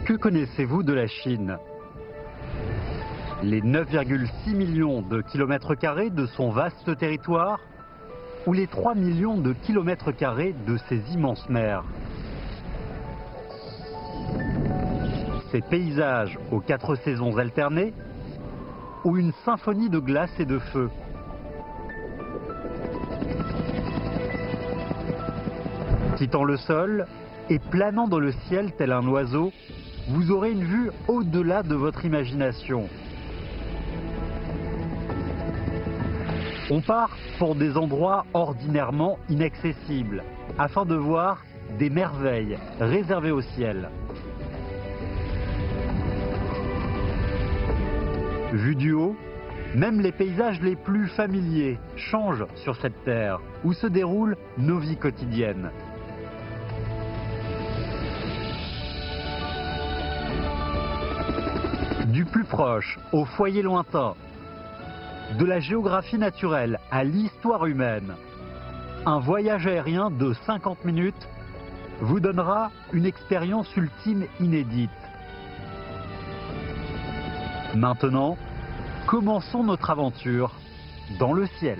Que connaissez-vous de la Chine? Les 9,6 millions de kilomètres carrés de son vaste territoire ou les 3 millions de kilomètres carrés de ses immenses mers? Ces paysages aux 4 saisons alternées ou une symphonie de glace et de feu? Quittant le sol et planant dans le ciel tel un oiseau, vous aurez une vue au-delà de votre imagination. On part pour des endroits ordinairement inaccessibles, afin de voir des merveilles réservées au ciel. Vu du haut, même les paysages les plus familiers changent sur cette terre où se déroulent nos vies quotidiennes. Du plus proche au foyer lointain, de la géographie naturelle à l'histoire humaine, un voyage aérien de 50 minutes vous donnera une expérience ultime inédite. Maintenant, commençons notre aventure dans le ciel.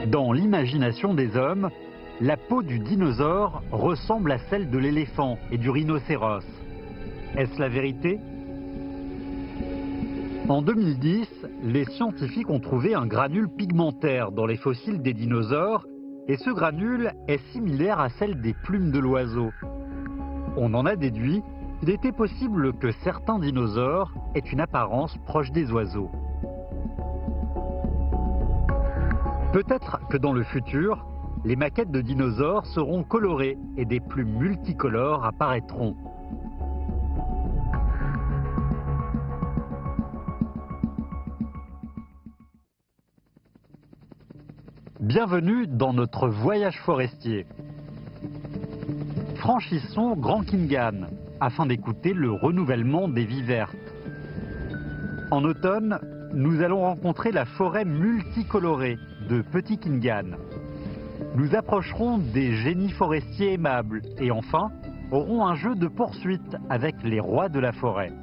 Dans l'imagination des hommes, la peau du dinosaure ressemble à celle de l'éléphant et du rhinocéros. Est-ce la vérité? En 2010, les scientifiques ont trouvé un granule pigmentaire dans les fossiles des dinosaures et ce granule est similaire à celle des plumes de l'oiseau. On en a déduit qu'il était possible que certains dinosaures aient une apparence proche des oiseaux. Peut-être que dans le futur, les maquettes de dinosaures seront colorées et des plumes multicolores apparaîtront. Bienvenue dans notre voyage forestier. Franchissons Grand Khingan afin d'écouter le renouvellement des vies vertes. En automne, nous allons rencontrer la forêt multicolorée de Petit Khingan. Nous approcherons des génies forestiers aimables et enfin aurons un jeu de poursuite avec les rois de la forêt.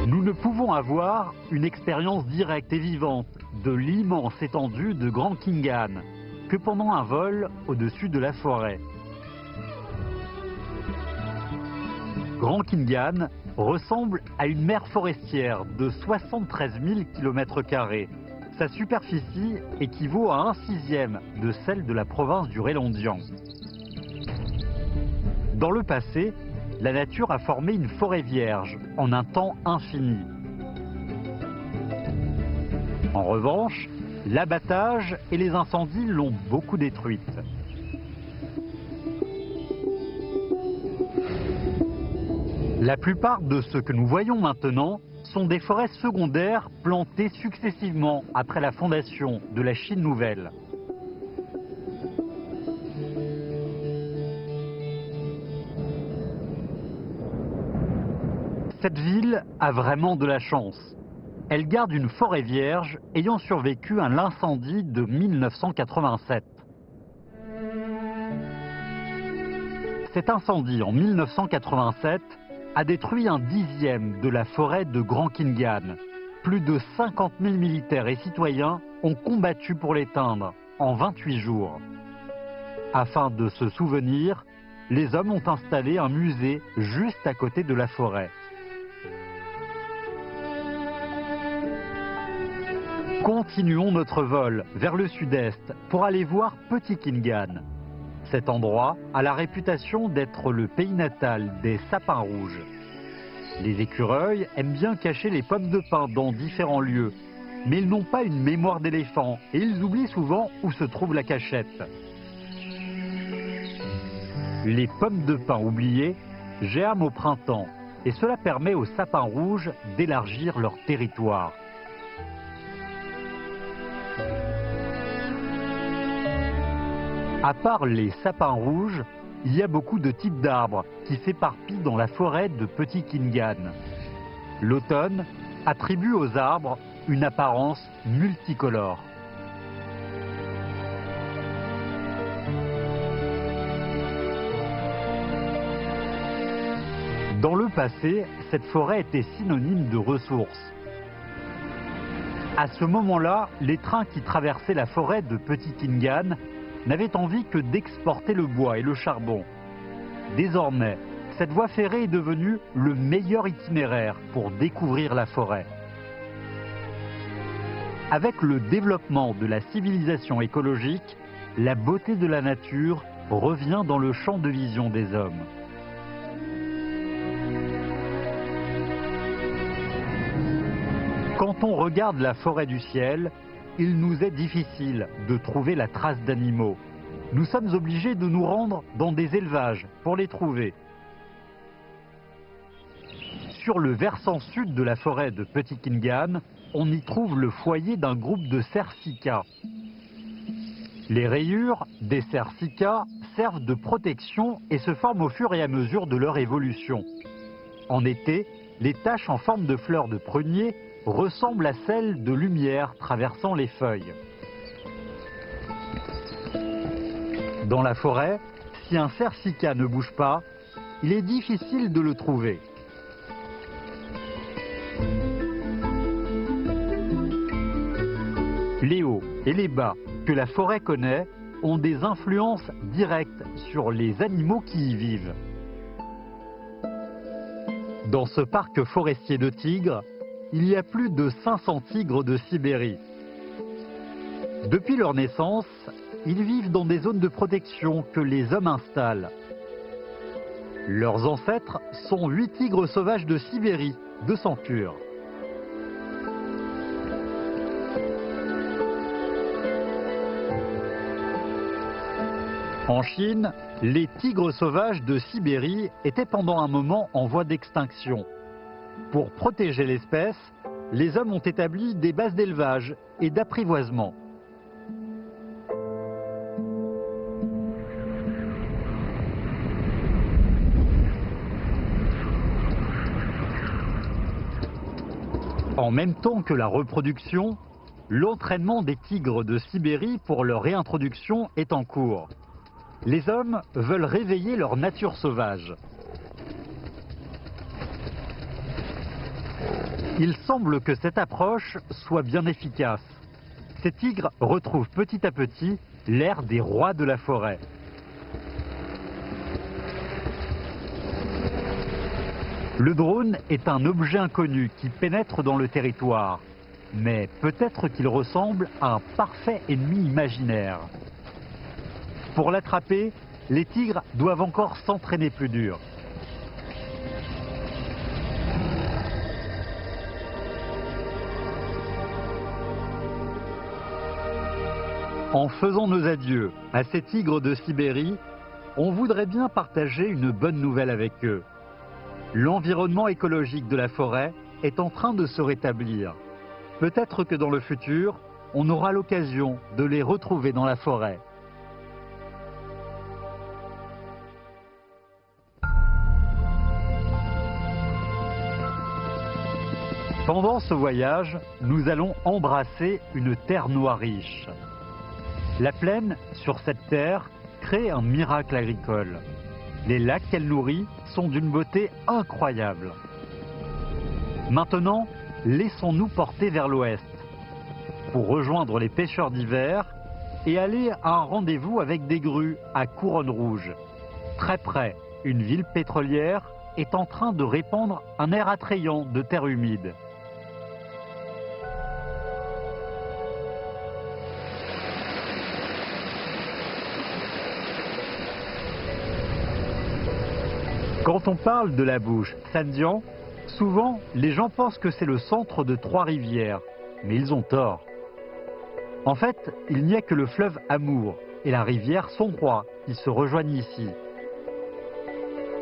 Nous ne pouvons avoir une expérience directe et vivante de l'immense étendue de Grand Khingan que pendant un vol au-dessus de la forêt. Grand Khingan ressemble à une mer forestière de 73 000 km². Sa superficie équivaut à 1/6 de celle de la province du Heilongjiang. Dans le passé, la nature a formé une forêt vierge en un temps infini. En revanche, l'abattage et les incendies l'ont beaucoup détruite. La plupart de ce que nous voyons maintenant sont des forêts secondaires plantées successivement après la fondation de la Chine nouvelle. Cette ville a vraiment de la chance. Elle garde une forêt vierge ayant survécu à l'incendie de 1987. Cet incendie en 1987 a détruit 1/10 de la forêt de Grand Khingan. Plus de 50 000 militaires et citoyens ont combattu pour l'éteindre en 28 jours. Afin de se souvenir, les hommes ont installé un musée juste à côté de la forêt. Continuons notre vol vers le sud-est pour aller voir Petit Khingan. Cet endroit a la réputation d'être le pays natal des sapins rouges. Les écureuils aiment bien cacher les pommes de pin dans différents lieux, mais ils n'ont pas une mémoire d'éléphant et ils oublient souvent où se trouve la cachette. Les pommes de pin oubliées germent au printemps et cela permet aux sapins rouges d'élargir leur territoire. À part les sapins rouges, il y a beaucoup de types d'arbres qui s'éparpillent dans la forêt de Petit Khingan. L'automne attribue aux arbres une apparence multicolore. Dans le passé, cette forêt était synonyme de ressources. À ce moment-là, les trains qui traversaient la forêt de Petit Khingan n'avaient envie que d'exporter le bois et le charbon. Désormais, cette voie ferrée est devenue le meilleur itinéraire pour découvrir la forêt. Avec le développement de la civilisation écologique, la beauté de la nature revient dans le champ de vision des hommes. Quand on regarde la forêt du ciel, il nous est difficile de trouver la trace d'animaux. Nous sommes obligés de nous rendre dans des élevages pour les trouver. Sur le versant sud de la forêt de Petit Khingan, on y trouve le foyer d'un groupe de cerfs sika. Les rayures des cerfs sika servent de protection et se forment au fur et à mesure de leur évolution. En été, les taches en forme de fleurs de prunier ressemblent à celles de lumière traversant les feuilles. Dans la forêt, si un cerf sika ne bouge pas, il est difficile de le trouver. Les hauts et les bas que la forêt connaît ont des influences directes sur les animaux qui y vivent. Dans ce parc forestier de tigres, il y a plus de 500 tigres de Sibérie. Depuis leur naissance, ils vivent dans des zones de protection que les hommes installent. Leurs ancêtres sont 8 tigres sauvages de Sibérie, de sang pur. En Chine, les tigres sauvages de Sibérie étaient pendant un moment en voie d'extinction. Pour protéger l'espèce, les hommes ont établi des bases d'élevage et d'apprivoisement. En même temps que la reproduction, l'entraînement des tigres de Sibérie pour leur réintroduction est en cours. Les hommes veulent réveiller leur nature sauvage. Il semble que cette approche soit bien efficace. Ces tigres retrouvent petit à petit l'ère des rois de la forêt. Le drone est un objet inconnu qui pénètre dans le territoire, mais peut-être qu'il ressemble à un parfait ennemi imaginaire. Pour l'attraper, les tigres doivent encore s'entraîner plus dur. En faisant nos adieux à ces tigres de Sibérie, on voudrait bien partager une bonne nouvelle avec eux. L'environnement écologique de la forêt est en train de se rétablir. Peut-être que dans le futur, on aura l'occasion de les retrouver dans la forêt. Pendant ce voyage, nous allons embrasser une terre noire riche. La plaine, sur cette terre, crée un miracle agricole. Les lacs qu'elle nourrit sont d'une beauté incroyable. Maintenant, laissons-nous porter vers l'ouest pour rejoindre les pêcheurs d'hiver et aller à un rendez-vous avec des grues à couronne rouge. Très près, une ville pétrolière est en train de répandre un air attrayant de terre humide. Quand on parle de la bouche Sandian, souvent les gens pensent que c'est le centre de 3 rivières, mais ils ont tort. En fait, il n'y a que le fleuve Amour et la rivière Songhua qui se rejoignent ici.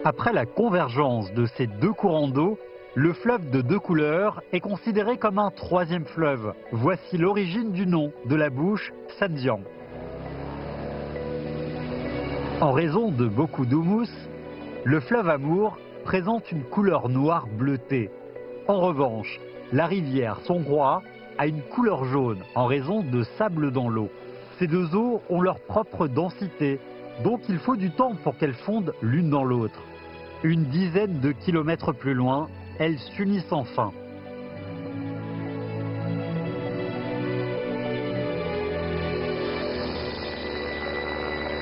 Après la convergence de ces deux courants d'eau, le fleuve de deux couleurs est considéré comme un troisième fleuve. Voici l'origine du nom de la bouche Sanjiang. En raison de beaucoup d'houmous, le fleuve Amour présente une couleur noire bleutée. En revanche, la rivière Songhua a une couleur jaune en raison de sable dans l'eau. Ces deux eaux ont leur propre densité, donc il faut du temps pour qu'elles fondent l'une dans l'autre. Une dizaine de kilomètres plus loin, elles s'unissent enfin.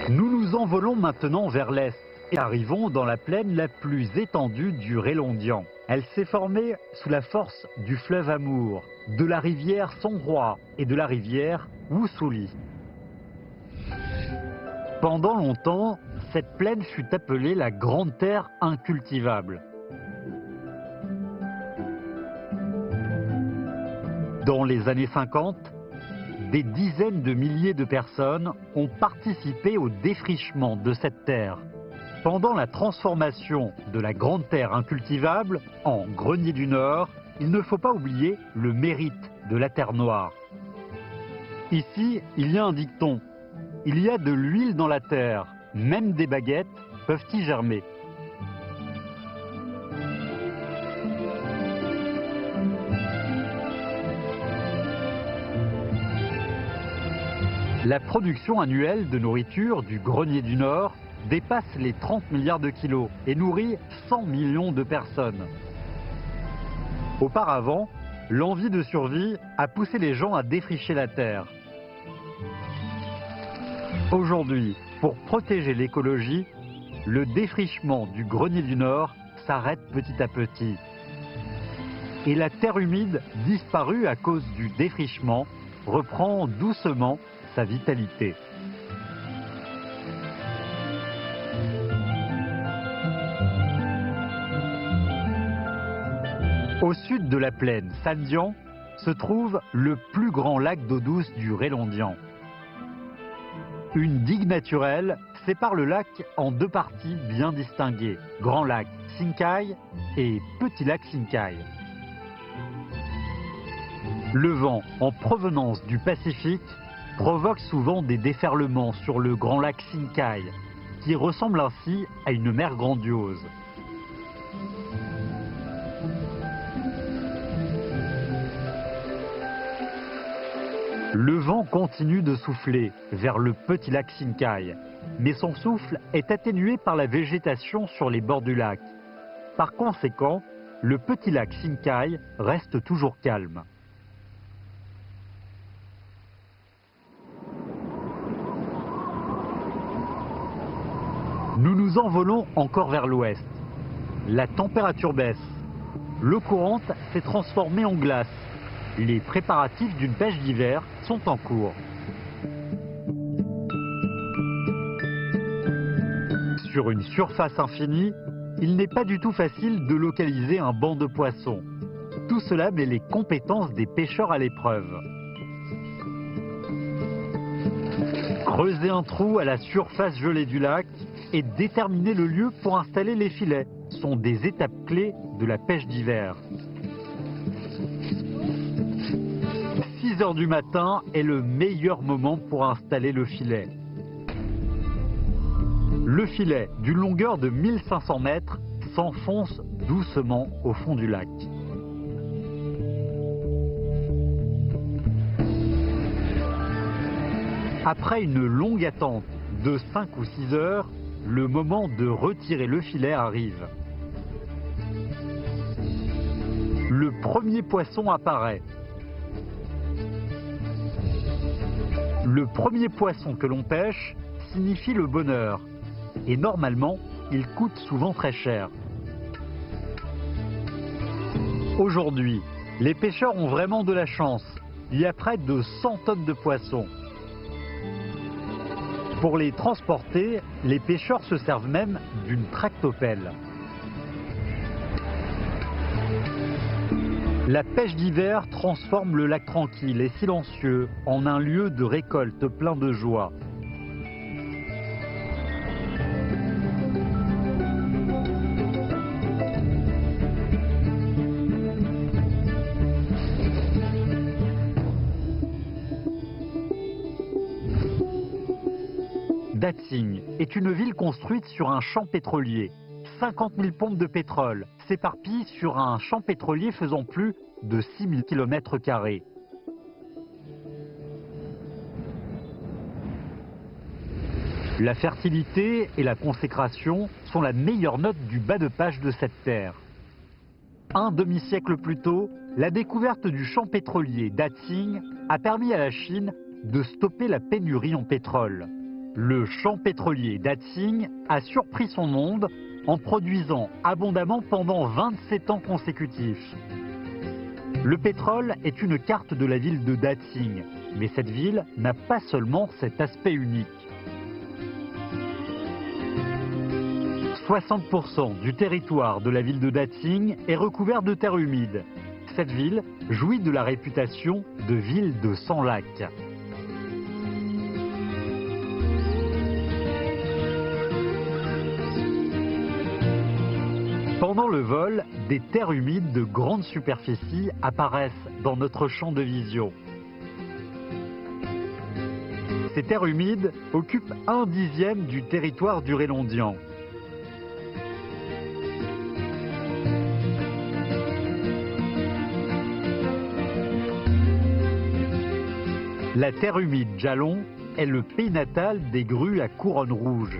Nous nous envolons maintenant vers l'est et arrivons dans la plaine la plus étendue du Rélondian. Elle s'est formée sous la force du fleuve Amour, de la rivière Songhua et de la rivière Wusouli. Pendant longtemps, cette plaine fut appelée la Grande Terre incultivable. Dans les années 50, des dizaines de milliers de personnes ont participé au défrichement de cette terre. Pendant la transformation de la Grande Terre incultivable en Grenier du Nord, il ne faut pas oublier le mérite de la terre noire. Ici, il y a un dicton. Il y a de l'huile dans la terre, même des baguettes peuvent y germer. La production annuelle de nourriture du Grenier du Nord dépasse les 30 milliards de kilos et nourrit 100 millions de personnes. Auparavant, l'envie de survie a poussé les gens à défricher la terre. Aujourd'hui, pour protéger l'écologie, le défrichement du Grenier du Nord s'arrête petit à petit. Et la terre humide, disparue à cause du défrichement, reprend doucement sa vitalité. Au sud de la plaine Sanjiang se trouve le plus grand lac d'eau douce du Rélondian. Une digue naturelle sépare le lac en deux parties bien distinguées, Grand Lac Sinkai et Petit Lac Sinkai. Le vent en provenance du Pacifique provoque souvent des déferlements sur le Grand Lac Sinkai, qui ressemble ainsi à une mer grandiose. Le vent continue de souffler vers le Petit Lac Sinkai, mais son souffle est atténué par la végétation sur les bords du lac. Par conséquent, le Petit Lac Sinkai reste toujours calme. Nous nous envolons encore vers l'ouest. La température baisse. L'eau courante s'est transformée en glace. Les préparatifs d'une pêche d'hiver sont en cours. Sur une surface infinie, il n'est pas du tout facile de localiser un banc de poissons. Tout cela met les compétences des pêcheurs à l'épreuve. Creuser un trou à la surface gelée du lac et déterminer le lieu pour installer les filets sont des étapes clés de la pêche d'hiver. 6 h du matin est le meilleur moment pour installer le filet. Le filet, d'une longueur de 1500 mètres, s'enfonce doucement au fond du lac. Après une longue attente de 5 ou 6 heures, le moment de retirer le filet arrive. Le premier poisson apparaît. Le premier poisson que l'on pêche signifie le bonheur. Et normalement, il coûte souvent très cher. Aujourd'hui, les pêcheurs ont vraiment de la chance. Il y a près de 100 tonnes de poissons. Pour les transporter, les pêcheurs se servent même d'une tractopelle. La pêche d'hiver transforme le lac tranquille et silencieux en un lieu de récolte plein de joie. Datsing est une ville construite sur un champ pétrolier. 50 000 pompes de pétrole s'éparpillent sur un champ pétrolier faisant plus de 6 000 km². La fertilité et la consécration sont la meilleure note du bas de page de cette terre. Un demi-siècle plus tôt, la découverte du champ pétrolier Datsing a permis à la Chine de stopper la pénurie en pétrole. Le champ pétrolier Datsing a surpris son monde en produisant abondamment pendant 27 ans consécutifs. Le pétrole est une carte de la ville de Datsing, mais cette ville n'a pas seulement cet aspect unique. 60% du territoire de la ville de Datsing est recouvert de terre humide. Cette ville jouit de la réputation de ville de 100 lacs. Pendant le vol, des terres humides de grande superficie apparaissent dans notre champ de vision. Ces terres humides occupent 1/10 du territoire du Rélondian. La terre humide Jalon est le pays natal des grues à couronne rouge.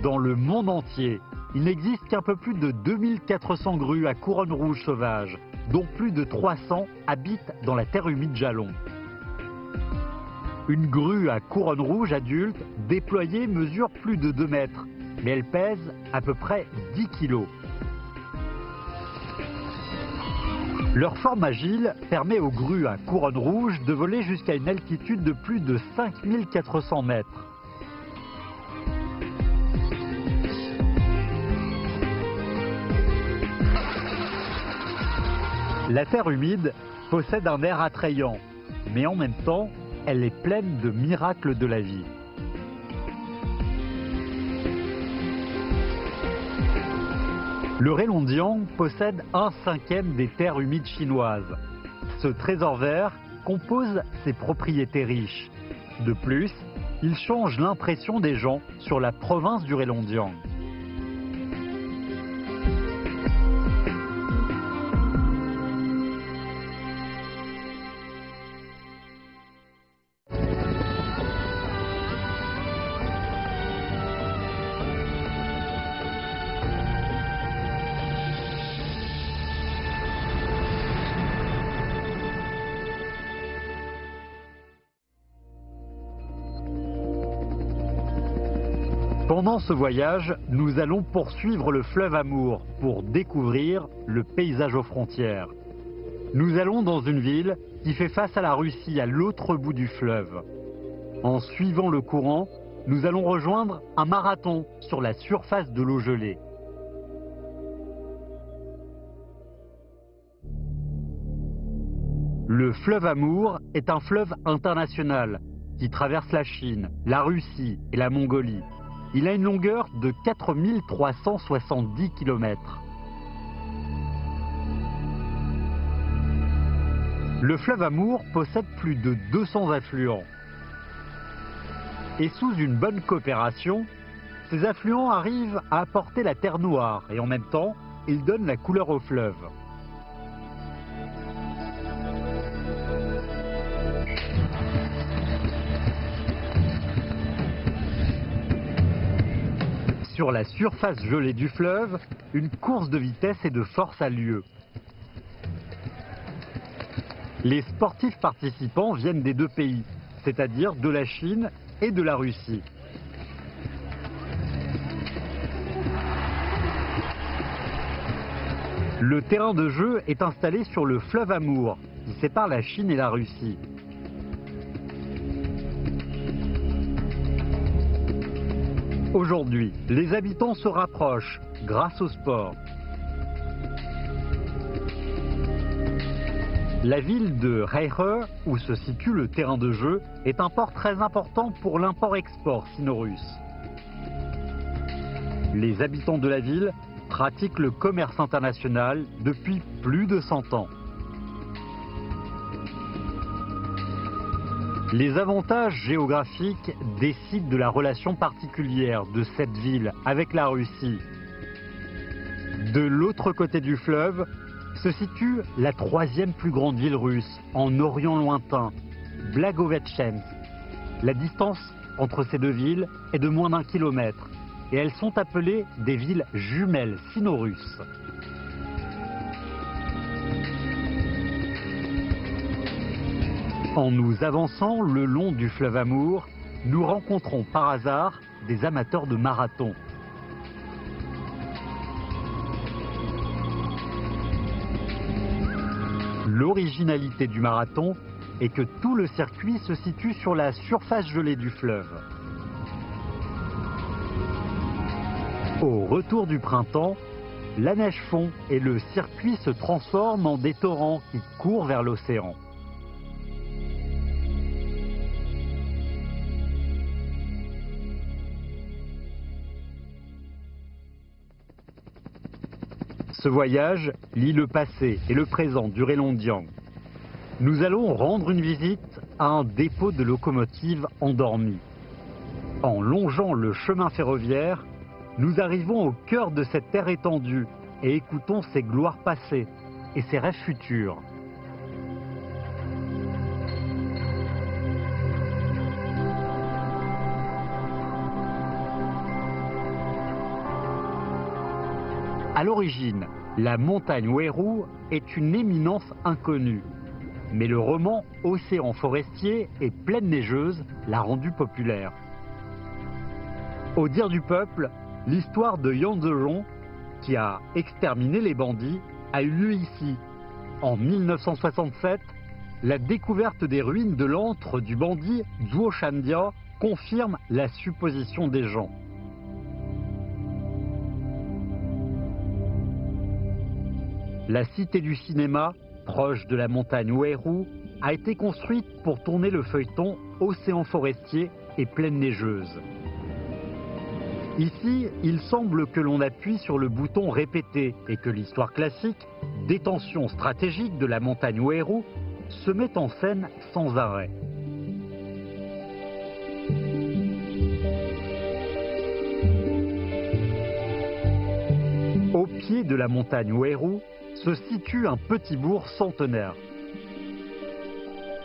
Dans le monde entier, il n'existe qu'un peu plus de 2400 grues à couronne rouge sauvage, dont plus de 300 habitent dans la terre humide Jalon. Une grue à couronne rouge adulte déployée mesure plus de 2 mètres, mais elle pèse à peu près 10 kg. Leur forme agile permet aux grues à couronne rouge de voler jusqu'à une altitude de plus de 5400 mètres. La terre humide possède un air attrayant, mais en même temps, elle est pleine de miracles de la vie. Le Rélondian possède 1/5 des terres humides chinoises. Ce trésor vert compose ses propriétés riches. De plus, il change l'impression des gens sur la province du Rélondian. Pendant ce voyage, nous allons poursuivre le fleuve Amour pour découvrir le paysage aux frontières. Nous allons dans une ville qui fait face à la Russie à l'autre bout du fleuve. En suivant le courant, nous allons rejoindre un marathon sur la surface de l'eau gelée. Le fleuve Amour est un fleuve international qui traverse la Chine, la Russie et la Mongolie. Il a une longueur de 4370 km. Le fleuve Amour possède plus de 200 affluents. Et sous une bonne coopération, ces affluents arrivent à apporter la terre noire et en même temps, ils donnent la couleur au fleuve. Sur la surface gelée du fleuve, une course de vitesse et de force a lieu. Les sportifs participants viennent des deux pays, c'est-à-dire de la Chine et de la Russie. Le terrain de jeu est installé sur le fleuve Amour, qui sépare la Chine et la Russie. Aujourd'hui, les habitants se rapprochent grâce au sport. La ville de Reihe, où se situe le terrain de jeu, est un port très important pour l'import-export sino-russe. Les habitants de la ville pratiquent le commerce international depuis plus de 100 ans. Les avantages géographiques décident de la relation particulière de cette ville avec la Russie. De l'autre côté du fleuve se situe la troisième plus grande ville russe, en Orient lointain, Blagovetchensk. La distance entre ces deux villes est de moins d'1 kilomètre et elles sont appelées des villes jumelles sino-russes. En nous avançant le long du fleuve Amour, nous rencontrons par hasard des amateurs de marathon. L'originalité du marathon est que tout le circuit se situe sur la surface gelée du fleuve. Au retour du printemps, la neige fond et le circuit se transforme en des torrents qui courent vers l'océan. Ce voyage lie le passé et le présent du Rélondiang. Nous allons rendre une visite à un dépôt de locomotives endormi. En longeant le chemin ferroviaire, nous arrivons au cœur de cette terre étendue et écoutons ses gloires passées et ses rêves futurs. À l'origine, la montagne Ouérou est une éminence inconnue. Mais le roman Océan forestier et plaine neigeuse l'a rendu populaire. Au dire du peuple, l'histoire de Yanzeron, qui a exterminé les bandits, a eu lieu ici. En 1967, la découverte des ruines de l'antre du bandit Zhuo Shandia confirme la supposition des gens. La cité du cinéma, proche de la montagne Ouérou, a été construite pour tourner le feuilleton Océan forestier et plaine neigeuse. Ici, il semble que l'on appuie sur le bouton répété et que l'histoire classique, détention stratégique de la montagne Ouérou, se met en scène sans arrêt. Au pied de la montagne Ouérou se situe un petit bourg centenaire.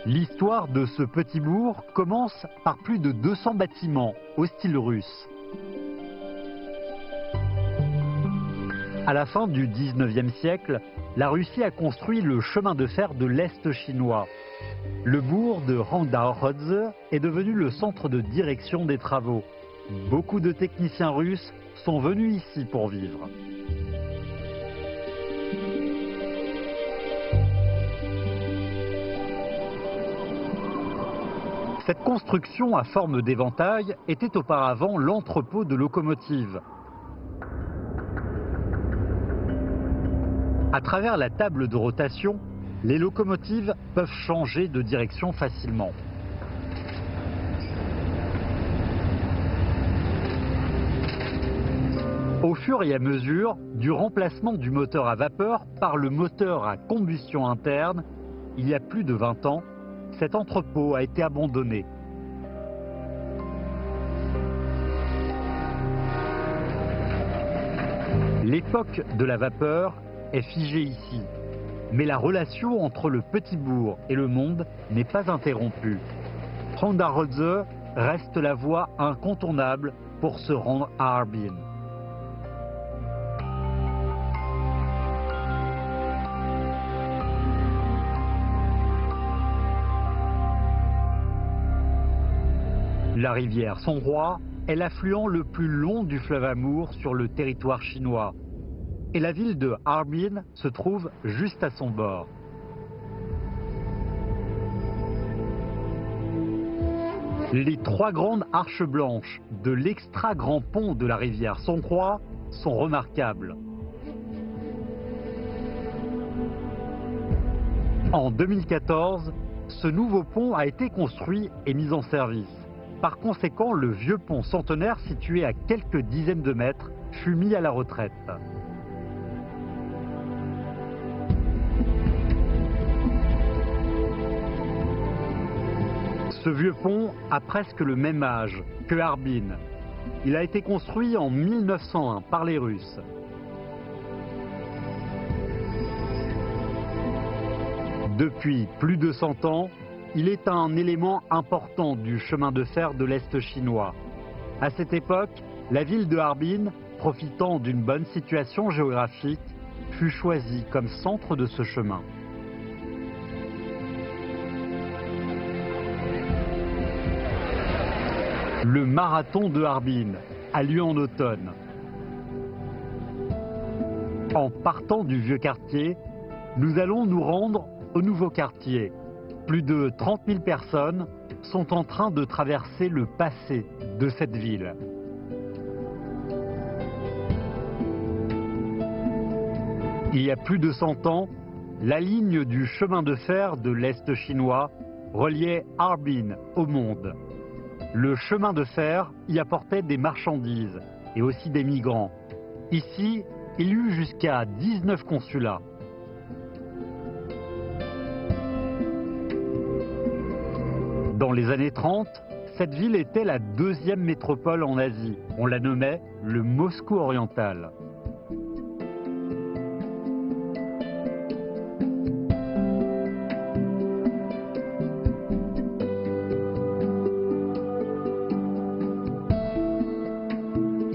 L'histoire de ce petit bourg commence par plus de 200 bâtiments au style russe. À la fin du 19e siècle, la Russie a construit le chemin de fer de l'Est chinois. Le bourg de Rangdarodze est devenu le centre de direction des travaux. Beaucoup de techniciens russes sont venus ici pour vivre. Cette construction à forme d'éventail était auparavant l'entrepôt de locomotives. À travers la table de rotation, les locomotives peuvent changer de direction facilement. Au fur et à mesure du remplacement du moteur à vapeur par le moteur à combustion interne, il y a plus de 20 ans, cet entrepôt a été abandonné. L'époque de la vapeur est figée ici, mais la relation entre le petit bourg et le monde n'est pas interrompue. Rangdarodze reste la voie incontournable pour se rendre à Harbin. La rivière Songhua est l'affluent le plus long du fleuve Amour sur le territoire chinois. Et la ville de Harbin se trouve juste à son bord. Les 3 grandes arches blanches de l'extra grand pont de la rivière Songhua sont remarquables. En 2014, ce nouveau pont a été construit et mis en service. Par conséquent, le vieux pont centenaire situé à quelques dizaines de mètres fut mis à la retraite. Ce vieux pont a presque le même âge que Harbin. Il a été construit en 1901 par les Russes. Depuis plus de 100 ans, il est un élément important du chemin de fer de l'Est chinois. À cette époque, la ville de Harbin, profitant d'une bonne situation géographique, fut choisie comme centre de ce chemin. Le marathon de Harbin a lieu en automne. En partant du vieux quartier, nous allons nous rendre au nouveau quartier. Plus de 30 000 personnes sont en train de traverser le passé de cette ville. Il y a plus de 100 ans, la ligne du chemin de fer de l'Est chinois reliait Harbin au monde. Le chemin de fer y apportait des marchandises et aussi des migrants. Ici, il y eut jusqu'à 19 consulats. Dans les années 30, cette ville était la deuxième métropole en Asie. On la nommait le Moscou oriental.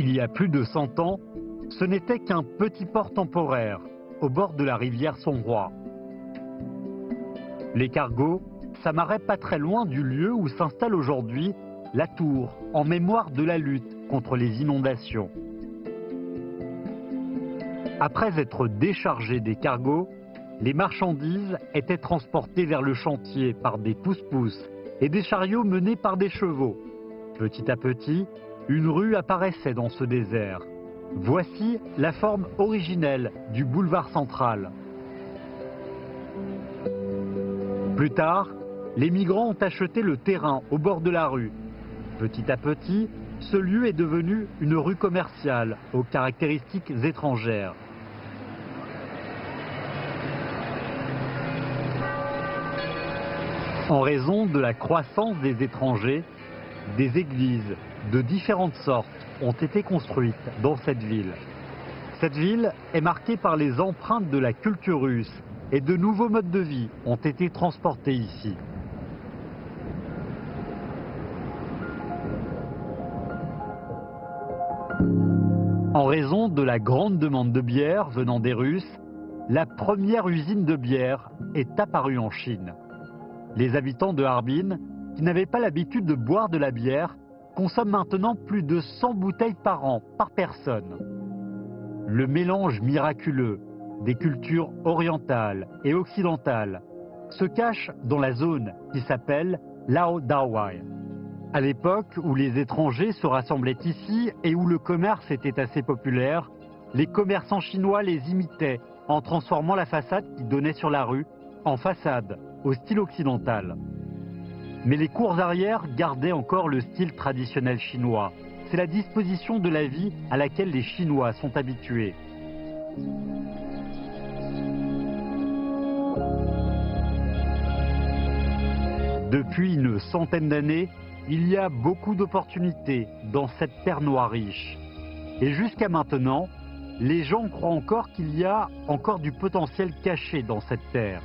Il y a plus de 100 ans, ce n'était qu'un petit port temporaire au bord de la rivière Songhua. Les cargos s'amarraient pas très loin du lieu où s'installe aujourd'hui la tour, en mémoire de la lutte contre les inondations. Après être déchargés des cargos, les marchandises étaient transportées vers le chantier par des pousse-pousse et des chariots menés par des chevaux. Petit à petit, une rue apparaissait dans ce désert. Voici la forme originelle du boulevard central. Plus tard, les migrants ont acheté le terrain au bord de la rue. Petit à petit, ce lieu est devenu une rue commerciale aux caractéristiques étrangères. En raison de la croissance des étrangers, des églises de différentes sortes ont été construites dans cette ville. Cette ville est marquée par les empreintes de la culture russe et de nouveaux modes de vie ont été transportés ici. En raison de la grande demande de bière venant des Russes, la première usine de bière est apparue en Chine. Les habitants de Harbin, qui n'avaient pas l'habitude de boire de la bière, consomment maintenant plus de 100 bouteilles par an, par personne. Le mélange miraculeux des cultures orientales et occidentales se cache dans la zone qui s'appelle Lao Dawai. À l'époque où les étrangers se rassemblaient ici et où le commerce était assez populaire, les commerçants chinois les imitaient en transformant la façade qui donnait sur la rue en façade au style occidental. Mais les cours arrière gardaient encore le style traditionnel chinois. C'est la disposition de la vie à laquelle les Chinois sont habitués. Depuis une centaine d'années, il y a beaucoup d'opportunités dans cette terre noire riche. Et jusqu'à maintenant, les gens croient encore qu'il y a encore du potentiel caché dans cette terre.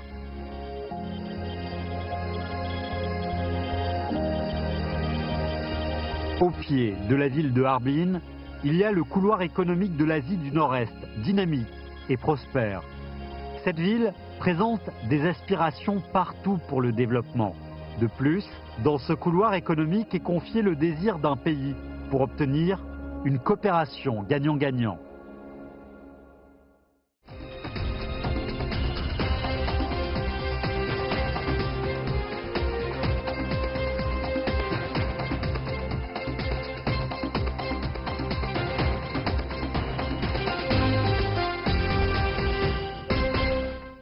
Au pied de la ville de Harbin, il y a le couloir économique de l'Asie du Nord-Est, dynamique et prospère. Cette ville présente des aspirations partout pour le développement. De plus, dans ce couloir économique est confié le désir d'un pays pour obtenir une coopération gagnant-gagnant.